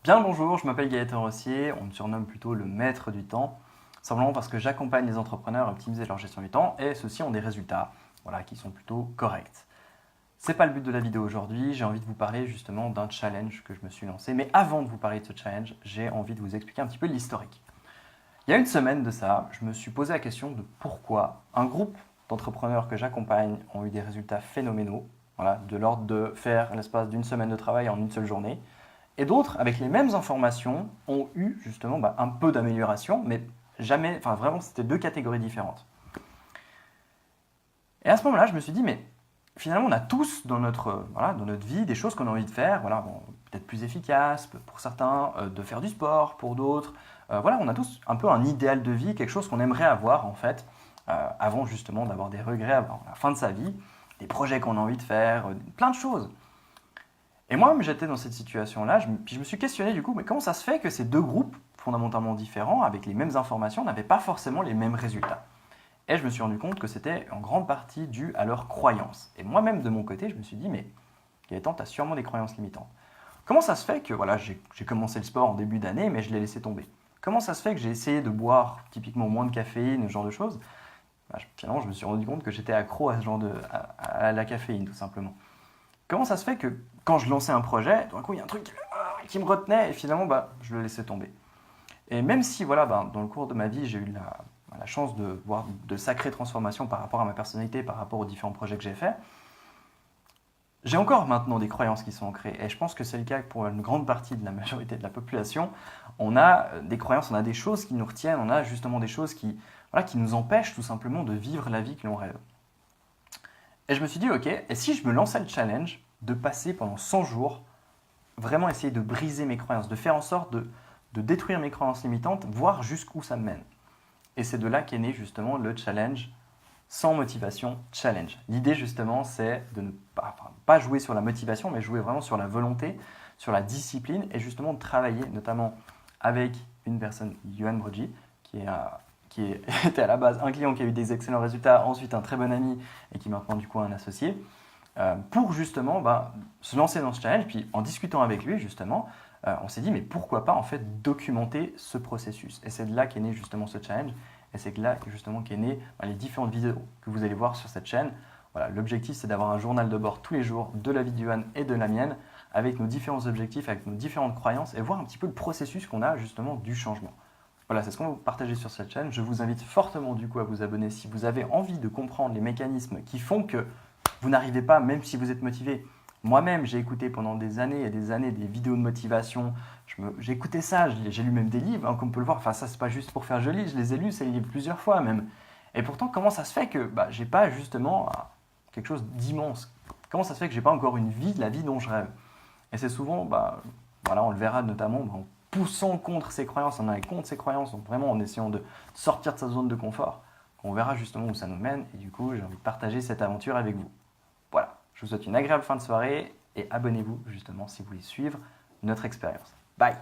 Bien le bonjour, je m'appelle Gaëtan Rossier, on me surnomme plutôt le maître du temps, simplement parce que j'accompagne les entrepreneurs à optimiser leur gestion du temps et ceux-ci ont des résultats qui sont plutôt corrects. C'est pas le but de la vidéo aujourd'hui, j'ai envie de vous parler justement d'un challenge que je me suis lancé, mais avant de vous parler de ce challenge, j'ai envie de vous expliquer un petit peu l'historique. Il y a une semaine de ça, je me suis posé la question de pourquoi un groupe d'entrepreneurs que j'accompagne ont eu des résultats phénoménaux, de l'ordre de faire l'espace d'une semaine de travail en une seule journée, et d'autres, avec les mêmes informations, ont eu justement un peu d'amélioration, mais jamais, enfin vraiment, c'était deux catégories différentes. Et à ce moment-là, je me suis dit, mais finalement, on a tous dans notre vie des choses qu'on a envie de faire, peut-être plus efficaces pour certains, de faire du sport pour d'autres. On a tous un peu un idéal de vie, quelque chose qu'on aimerait avoir en fait, avant justement d'avoir des regrets à la fin de sa vie, des projets qu'on a envie de faire, plein de choses. Et moi-même, j'étais dans cette situation-là, puis je me suis questionné du coup, mais comment ça se fait que ces deux groupes fondamentalement différents, avec les mêmes informations, n'avaient pas forcément les mêmes résultats? Et je me suis rendu compte que c'était en grande partie dû à leurs croyances. Et moi-même, de mon côté, je me suis dit, mais Gaëtan, tu as sûrement des croyances limitantes. Comment ça se fait que j'ai commencé le sport en début d'année, mais je l'ai laissé tomber? Comment ça se fait que j'ai essayé de boire typiquement moins de caféine, ce genre de choses? Finalement, je me suis rendu compte que j'étais accro à à la caféine, tout simplement. Comment ça se fait que quand je lançais un projet, d'un coup, il y a un truc qui me retenait et finalement, je le laissais tomber. Et même si, dans le cours de ma vie, j'ai eu la chance de voir de sacrées transformations par rapport à ma personnalité, par rapport aux différents projets que j'ai faits, j'ai encore maintenant des croyances qui sont ancrées. Et je pense que c'est le cas pour une grande partie de la majorité de la population. On a des croyances, on a des choses qui nous retiennent, on a justement des choses qui nous empêchent tout simplement de vivre la vie que l'on rêve. Et je me suis dit, ok, et si je me lançais le challenge de passer pendant 100 jours, vraiment essayer de briser mes croyances, de faire en sorte de détruire mes croyances limitantes, voir jusqu'où ça me mène. Et c'est de là qu'est né justement le challenge sans motivation challenge. L'idée justement, c'est de ne pas jouer sur la motivation, mais jouer vraiment sur la volonté, sur la discipline, et justement de travailler notamment avec une personne, Yohan Broji, qui était à la base un client qui a eu des excellents résultats, ensuite un très bon ami et qui est maintenant du coup un associé, pour justement se lancer dans ce challenge. Puis en discutant avec lui justement, on s'est dit mais pourquoi pas en fait documenter ce processus. Et c'est de là qu'est né justement ce challenge. Et c'est de là justement qu'est né les différentes vidéos que vous allez voir sur cette chaîne. Voilà, l'objectif c'est d'avoir un journal de bord tous les jours de la vie de Yohan et de la mienne, avec nos différents objectifs, avec nos différentes croyances, et voir un petit peu le processus qu'on a justement du changement. Voilà, c'est ce qu'on va vous partager sur cette chaîne. Je vous invite fortement du coup à vous abonner si vous avez envie de comprendre les mécanismes qui font que vous n'arrivez pas, même si vous êtes motivé. Moi-même, j'ai écouté pendant des années et des années des vidéos de motivation. J'ai écouté ça, j'ai lu même des livres, comme on peut le voir. Enfin, ça, c'est pas juste pour faire joli, je les ai lus, ces livres plusieurs fois même. Et pourtant, comment ça se fait que j'ai pas justement quelque chose d'immense? Comment ça se fait que j'ai pas encore une vie, la vie dont je rêve? Et c'est souvent, on le verra notamment en poussant contre ses croyances, en allant contre ses croyances, donc vraiment en essayant de sortir de sa zone de confort, qu'on verra justement où ça nous mène. Et du coup, j'ai envie de partager cette aventure avec vous. Voilà, je vous souhaite une agréable fin de soirée et abonnez-vous justement si vous voulez suivre notre expérience. Bye!